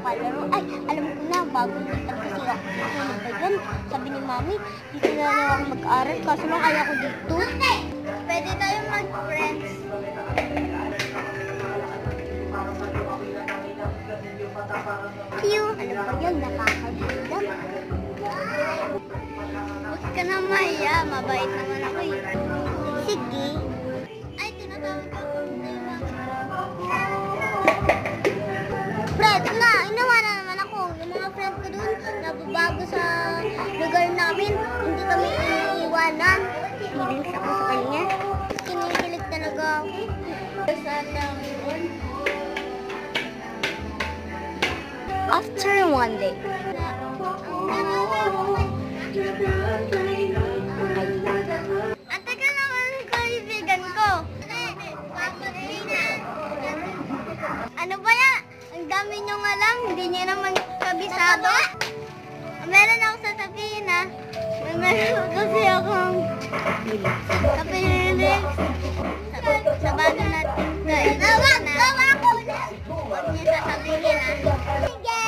palaro. Ay, alam ko na, bago lipat kasi ako. Ano ba yun? Sabi ni Mami, dito na lang ako mag-aral. Kaso lang kaya ko dito. Pwede tayong mag-friends. Ano ba yun? Nakakagulat. Huwag ka na maya. Mabait naman ako eh. Sige. Ay, tinatawag ako na yung mga... Fred, na, inawa na naman ako. Yung mga friend ko dun, nababago sa lugar namin. Hindi kami iiwanan. Feelings ako sa kanya. Kinikilig talaga ako. Sana yun. After one day. Ang tagal naman ng kaibigan ko. Ano ba yan? Ang dami nyo nga lang, hindi nyo naman kabisado. Meron ako sasabihin ha. Meron kasi akong kapililig sa bago natin. Huwag ako na! Huwag nyo sasabihin ha. Sige!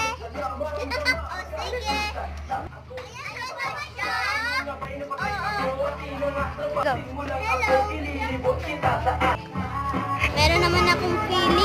O sige! Go! Hello! Meron naman akong feeling.